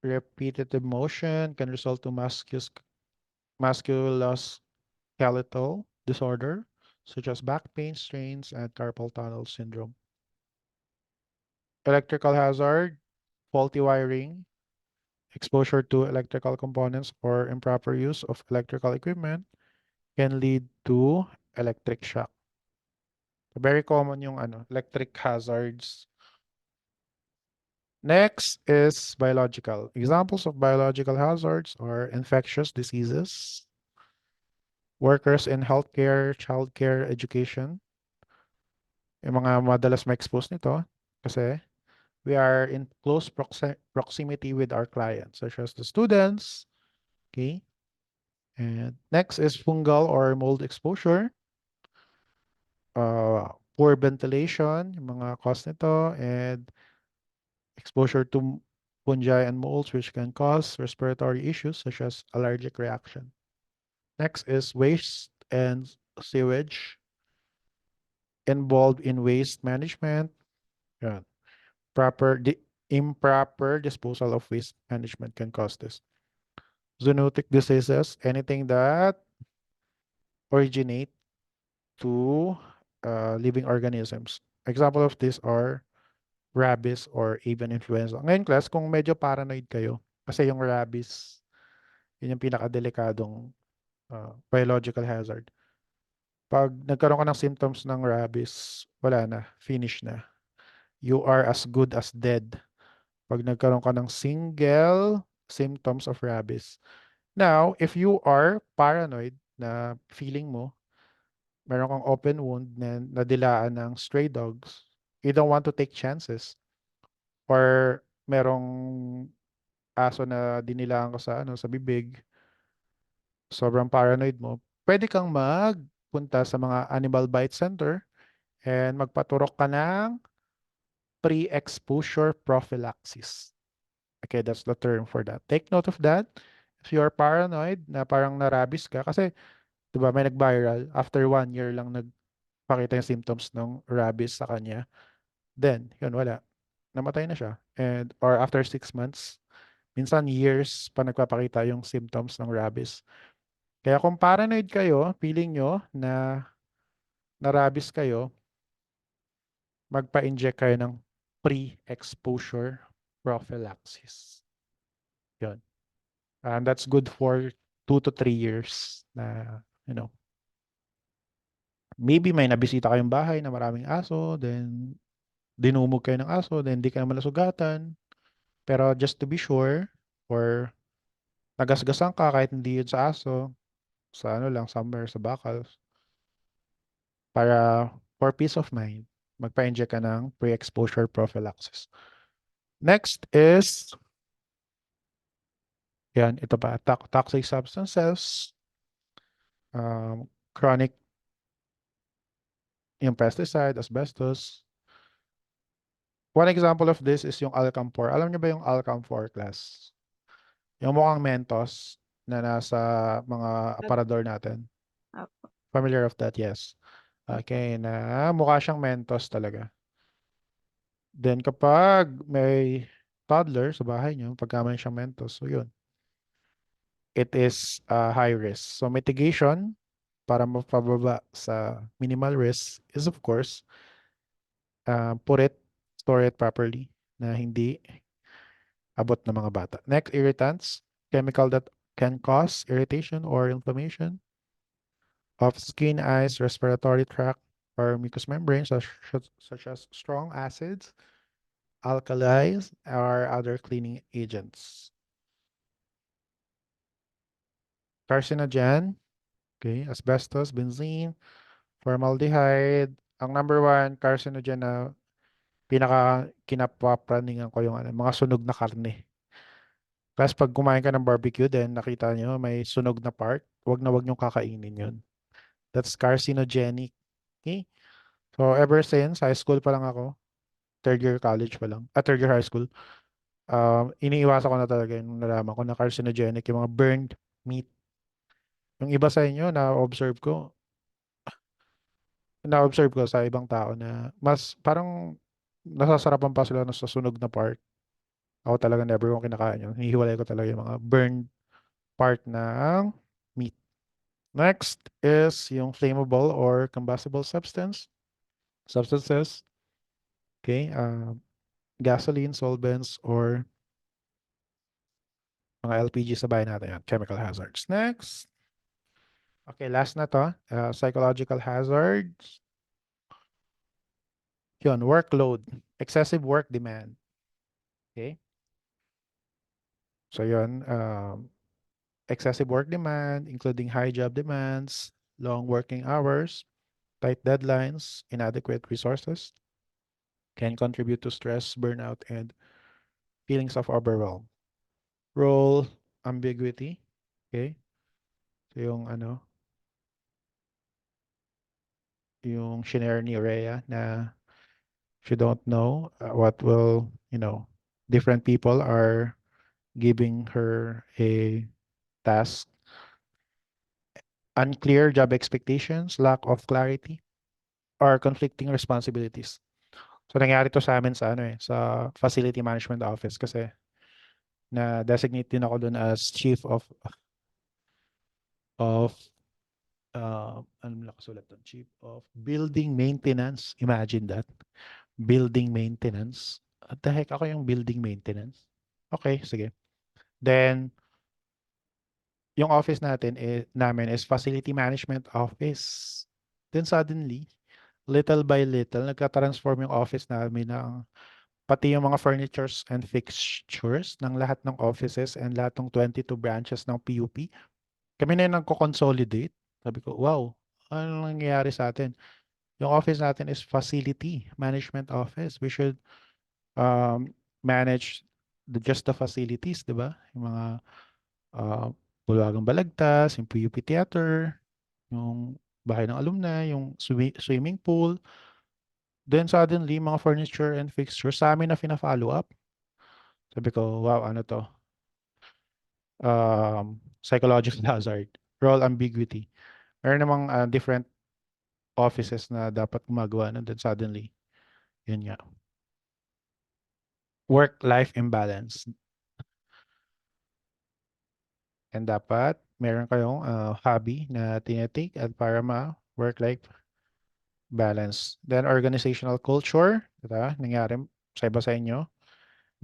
Repetitive motion can result to musculoskeletal disorder, such as back pain, strains, and carpal tunnel syndrome. Electrical hazard, faulty wiring, exposure to electrical components, or improper use of electrical equipment can lead to electric shock. Very common yung electric hazards. Next is biological. Examples of biological hazards are infectious diseases, workers in healthcare, childcare, education. Yung mga madalas ma-expose nito kasi we are in close proximity with our clients, such as the students. Okay. And next is fungal or mold exposure. Poor ventilation, yung mga cause nito, and exposure to fungi and molds, which can cause respiratory issues such as allergic reaction. Next is waste and sewage involved in waste management. Yan. Improper disposal of waste management can cause this. Zoonotic diseases, anything that originate to living organisms. Example of this are rabies or even influenza. Ngayon class, kung medyo paranoid kayo, kasi yung rabies, yun yung pinakadelikadong biological hazard. Pag nagkaroon ka ng symptoms ng rabies, wala na, finish na. You are as good as dead pag nagkaroon ka ng single symptoms of rabies. Now, if you are paranoid na feeling mo, meron kang open wound na nadilaan ng stray dogs, you don't want to take chances. Or merong aso na dinilaan ko sa bibig, sobrang paranoid mo, pwede kang magpunta sa mga animal bite center and magpaturok ka ng pre-exposure prophylaxis. Okay, that's the term for that. Take note of that. If you are paranoid na parang narabis ka, kasi di ba may nag-viral, after 1 year lang nagpakita yung symptoms ng rabies sa kanya, then, yun, wala. Namatay na siya. Or after 6 months, minsan years pa nagpapakita yung symptoms ng rabies. Kaya kung paranoid kayo, feeling nyo na rabies kayo, magpa-inject kayo ng pre-exposure prophylaxis. Yun. And that's good for 2 to 3 years na, maybe may nabisita kayong bahay na maraming aso, then dinumog kayo ng aso, then hindi ka naman nasugatan. Pero just to be sure, or nagasgasan ka kahit hindi yun sa aso, sa lang, somewhere sa bakal, para for peace of mind, magpa-inject ka ng pre-exposure prophylaxis. Next is, yan, ito pa, toxic substances, chronic, yung pesticide, asbestos. One example of this is yung Alcam-4. Alam niyo ba yung Alcam-4 class? Yung mukhang Mentos na nasa mga aparador natin. Opo. Familiar of that? Yes. Opo. Okay, na mukha siyang Mentos talaga. Then kapag may toddler sa bahay niyo, pagkamain siyang Mentos, so yun, it is high risk. So mitigation para mapababa sa minimal risk is of course, put it store it properly na hindi abot ng mga bata. Next, irritants, chemical that can cause irritation or inflammation of skin, eyes, respiratory tract, or mucous membranes, such as strong acids, alkalis, or other cleaning agents. Carcinogen, okay, asbestos, benzene, formaldehyde. Ang number one carcinogen na pinaka kinapapraningan ko yung ano, mga sunog na karne. Tapos pag kumain ka ng barbecue then nakita nyo may sunog na part, wag nyo kakainin yun. That's carcinogenic. Okay? So ever since high school pa lang ako, third year college pa lang, third year high school, iniiwasan ko na talaga yung nalaman ko na carcinogenic, yung mga burned meat. Yung iba sa inyo, na-observe ko sa ibang tao na mas parang nasasarapan pa sila sa sunog na part. Ako talaga never kong kinakain yun. Hinihiwalay ko talaga yung mga burned part ng meat. Next is yung flammable or combustible substances. Okay, gasoline, solvents, or mga LPG sa bahay natin yan, chemical hazards. Next, okay, last na to, psychological hazards. Yun, workload, excessive work demand. Okay, so yun, excessive work demand, including high job demands, long working hours, tight deadlines, inadequate resources, can contribute to stress, burnout, and feelings of overwhelm. Role ambiguity. Okay? So yung ano, yung shinare ni Rhea na she don't know what will, different people are giving her a task. Unclear job expectations, lack of clarity, or conflicting responsibilities. So nangyari to sa amin sa ano sa facility management office kasi na designate din ako doon as chief of ano nakasulat doon? Chief of building maintenance. Imagine that. Building maintenance. What the heck ako yung building maintenance? Okay, sige. Then yung office namin is facility management office. Then suddenly, little by little, nagka-transform yung office namin ng pati yung mga furnitures and fixtures ng lahat ng offices and lahat ng 22 branches ng PUP. Kami na yung nagko-consolidate. Sabi ko, wow, ano nangyayari sa atin? Yung office natin is facility management office. We should manage just the facilities, di ba? Yung mga uh, Bulwagang Balagtas, yung PUP Theater, yung bahay ng alumni, yung swimming pool. Then suddenly, mga furniture and fixtures sa amin na fina-follow up. Sabi ko, wow, ano to? Psychological hazard, role ambiguity. Meron namang different offices na dapat gumagawa and then suddenly, yun nga. Work-life imbalance. And dapat meron kayong hobby na tinetake at para ma-work-life balance. Then organizational culture, diba? Nangyari sa iba sa inyo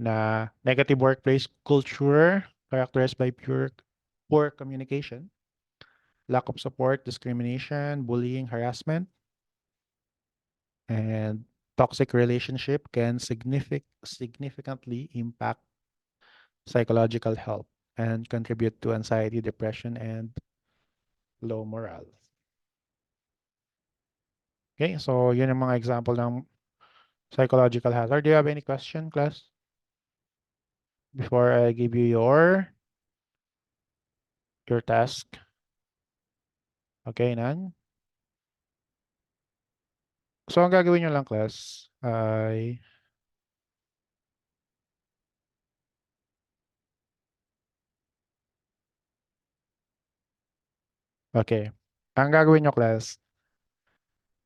na negative workplace culture characterized by poor communication, lack of support, discrimination, bullying, harassment, and toxic relationship can significantly impact psychological health and contribute to anxiety, depression, and low morale. Okay, so yun ang mga example ng psychological hazard. Do you have any question, class? Before I give you your task. Okay, Nan? So ang gagawin nyo lang, class, ay okay. Ang gagawin nyo, class,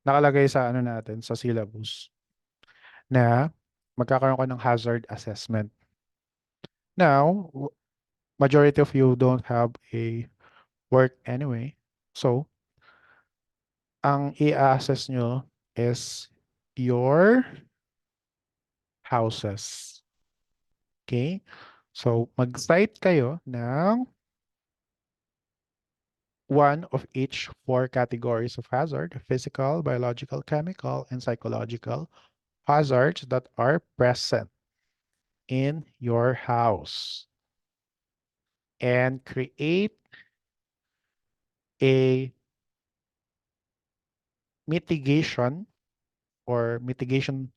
nakalagay sa ano natin, sa syllabus, na magkakaroon ka ng hazard assessment. Now, majority of you don't have a work anyway. So, ang i-assess nyo is your houses. Okay? So, mag-cite kayo ng one of each four categories of hazard: physical, biological, chemical, and psychological hazards that are present in your house. And create a mitigation or mitigation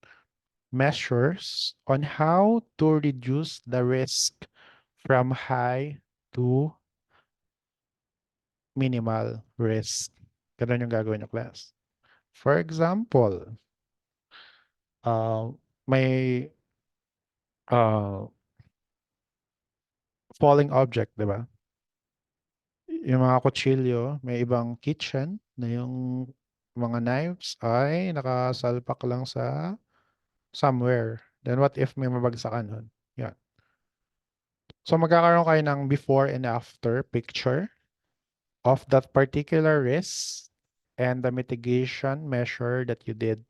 measures on how to reduce the risk from high to minimal risk. Ganun yung gagawin yung class. For example, uh, may falling object, di ba? Yung mga kutsilyo, may ibang kitchen na yung mga knives ay nakasalpak lang sa somewhere. Then what if may mabagsakan nun? Yan. So magkakaroon kayo ng before and after picture of that particular risk and the mitigation measure that you did.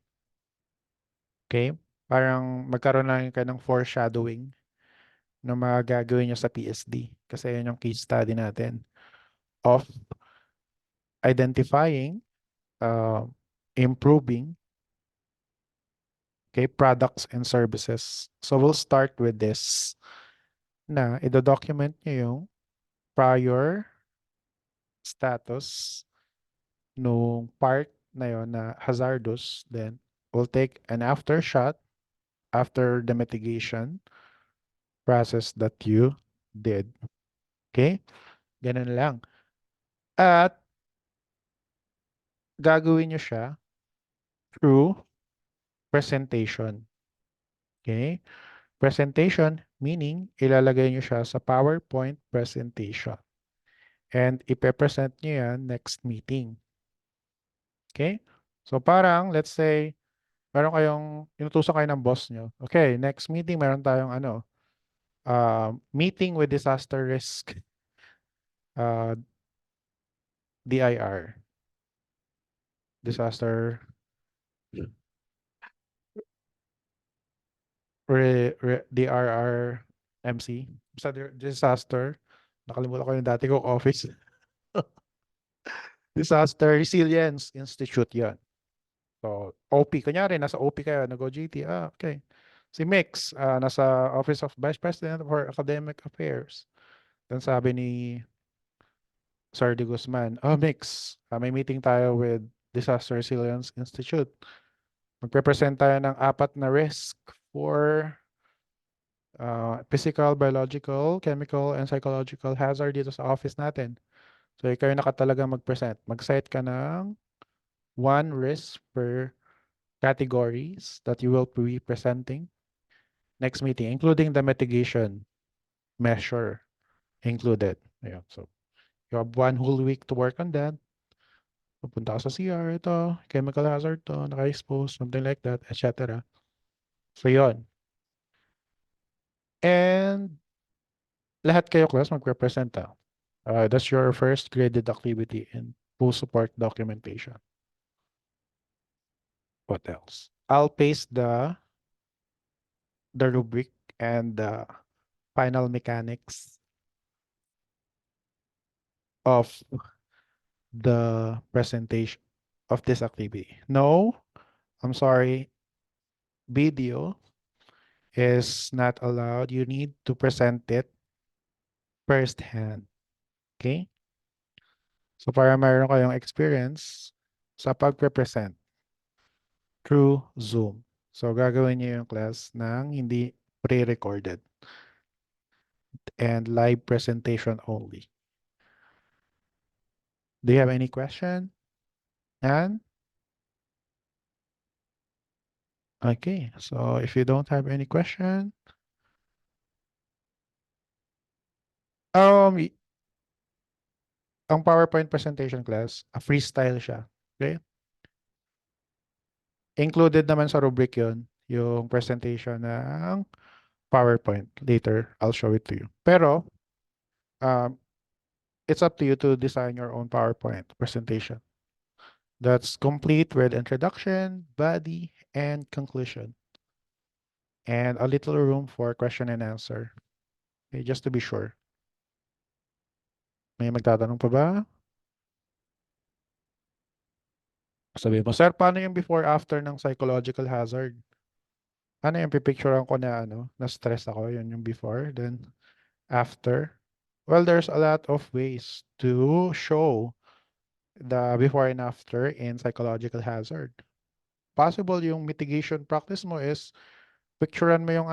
Okay? Parang magkaroon lang kayo ng foreshadowing ng mga gagawin nyo sa PSD. Kasi yun yung case study natin of identifying, uh, improving, okay, products and services. So we'll start with this na i-document nyo yung prior status nung part na yon na hazardous. Then we'll take an after shot after the mitigation process that you did. Okay? Ganun lang. At gagawin nyo siya through presentation. Okay? Presentation meaning ilalagay nyo siya sa PowerPoint presentation. And ipe-present nyo yan next meeting. Okay? So parang, let's say, meron kayong, inutusan kayo ng boss nyo. Okay, next meeting, meron tayong meeting with disaster risk uh, DIR. Disaster DRR MC. Sa disaster. Nakalimutan ko yung dati kong office. Disaster Resilience Institute yan. So, OP. Kunyari, nasa OP kayo, nag-OJT. Okay. Si Mix, nasa Office of Vice President for Academic Affairs. Then sabi ni Sir De Guzman, Mix, may meeting tayo with Disaster Resilience Institute. Magpe-present tayo ng apat na risk for physical, biological, chemical, and psychological hazard dito sa office natin. So, ikaw yung nakatalaga mag-present. Mag-cite ka ng one risk per categories that you will be presenting next meeting, including the mitigation measure included. Ayan. So, you have one whole week to work on that. Pupunta ka sa CR, ito, chemical hazard to, naka-expose, something like that, etc. So, yon. And lahat kayo class magpe-present. That's your first graded activity in post-support documentation. What else? I'll paste the rubric and the final mechanics of the presentation of this activity. No, I'm sorry, video is not allowed. You need to present it firsthand. Okay? So para mayroon kayong experience sa pagpe-present through Zoom. So gagawin niyo yung class ng hindi pre-recorded and live presentation only. Do you have any question? And okay, so if you don't have any question, y- ang PowerPoint presentation class, a freestyle siya. Okay? Included naman sa rubric yon yung presentation ng PowerPoint. Later, I'll show it to you. Pero, um, it's up to you to design your own PowerPoint presentation. That's complete with introduction, body, and conclusion. and a little room for question and answer. Okay, just to be sure. May magtatanong pa ba? Sabi mo, sir, paano yung before after ng psychological hazard? Ano yung pipicturean ko na na stress ako, yun yung before, then after. Well, there's a lot of ways to show the before and after in psychological hazard. Possible yung mitigation practice mo is picturean mo yung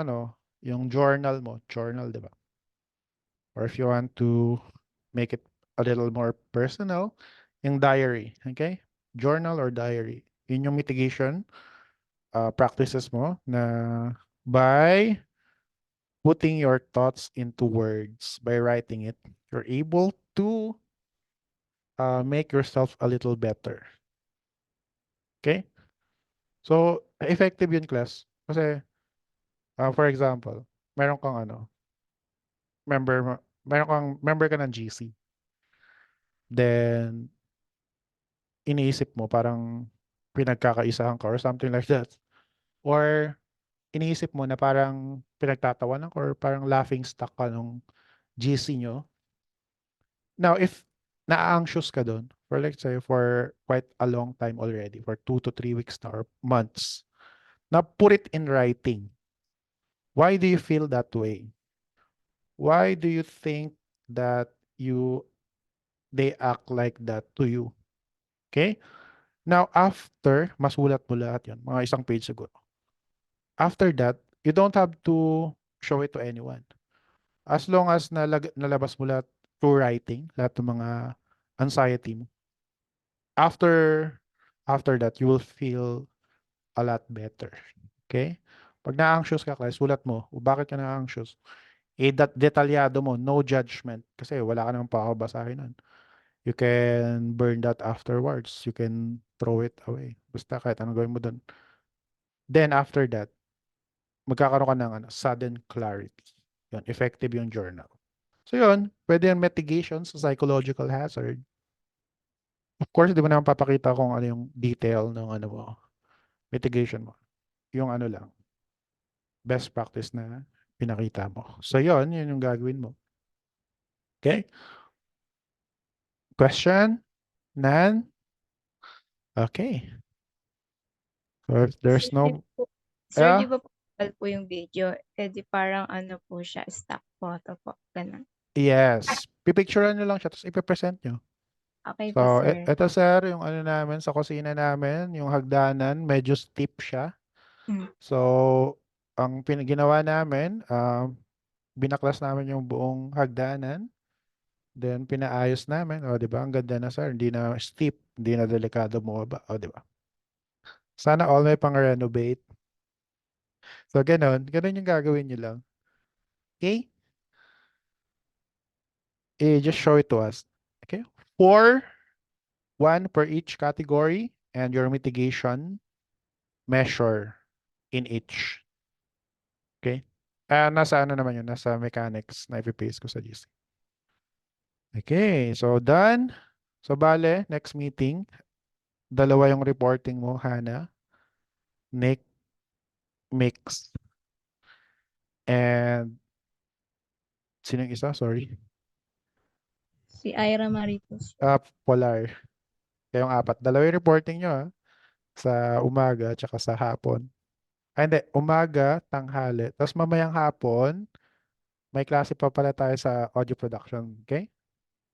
yung journal mo, journal, di ba? Or if you want to make it a little more personal, yung diary, okay? Journal or diary. Yun yung mitigation practices mo na by putting your thoughts into words, by writing it, you're able to make yourself a little better. Okay? So, effective yun, class. Kasi, for example, meron kang member ka ng GC. Then, iniisip mo parang pinagkakaisahan ka or something like that. Or, iniisip mo na parang pinagtatawanan ka or parang laughing stock ka nung GC nyo. Now, if na-anxious ka doon, for let's say, for quite a long time already, for 2 to 3 weeks na or months, now put it in writing. Why do you feel that way? Why do you think that they act like that to you? Okay? Now, after, masulat mo lahat yan, mga 1 page siguro. After that, you don't have to show it to anyone. As long as nalabas mo lahat through writing, lahat ng mga anxiety mo, after that, you will feel a lot better. Okay? Pag na-anxious ka, class, sulat mo. O bakit ka na-anxious? Detalyado mo, no judgment. Kasi wala ka namang pababasahin nun. You can burn that afterwards. You can throw it away. Basta kahit anong gawin mo dun. Then after that, magkakaroon ka ng sudden clarity. Yun, effective yung journal. So yun, pwede yung mitigation sa psychological hazard. Of course, di mo naman papakita kung ano yung detail ng mo, mitigation mo. Yung lang, best practice na pinakita mo. So yun yung gagawin mo. Okay? Question? Nan? Okay. So if Sir, there's di no, po, sir, di yeah, ba po tagal po yung video? Eh di parang ano po siya, stock photo po. Ganun. yes. Pipicturean nyo lang siya, tapos ipipresent nyo. Okay po, So, sir. eto sir, yung namin sa kusina namin, yung hagdanan, medyo steep siya. Mm. So, ang ginawa namin, binaklas namin yung buong hagdanan. Then, pinaayos namin. O, di ba? Ang ganda na, sir. Hindi na steep. Hindi na delikado bumaba. O, di ba? Sana all may pang-renovate. So, ganun. Ganun yung gagawin nyo lang. Okay? Just show it to us. Okay? 4, 1 per each category, and your mitigation measure in each. Okay? Nasa naman yun? Nasa mechanics na ipipaste ko sa GC. Okay, so done. So bale, next meeting, dalawa yung reporting mo, Hana, Nick, Mix, and sinong isa? Sorry. Si Ira Marie po, sir. Polar. Kayong apat. Dalawa yung reporting nyo, sa umaga tsaka sa hapon. Hindi, umaga, tanghali. Tapos mamayang hapon, may klase pa pala tayo sa audio production. Okay?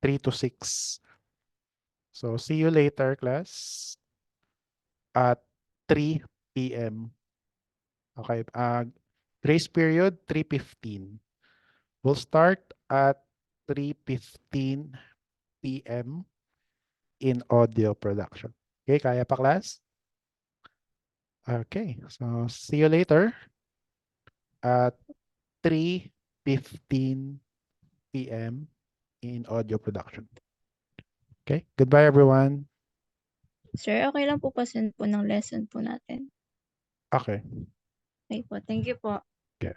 3 to 6. So, see you later, class, at 3 p.m. Okay. Grace period, 3:15. We'll start at 3:15 p.m. in audio production. Okay, kaya pa, class? Okay, so see you later at 3:15 p.m. in audio production. Okay, goodbye everyone. Sir, okay lang po pa-send po ng lesson po natin. Okay. Okay po, thank you po. Okay.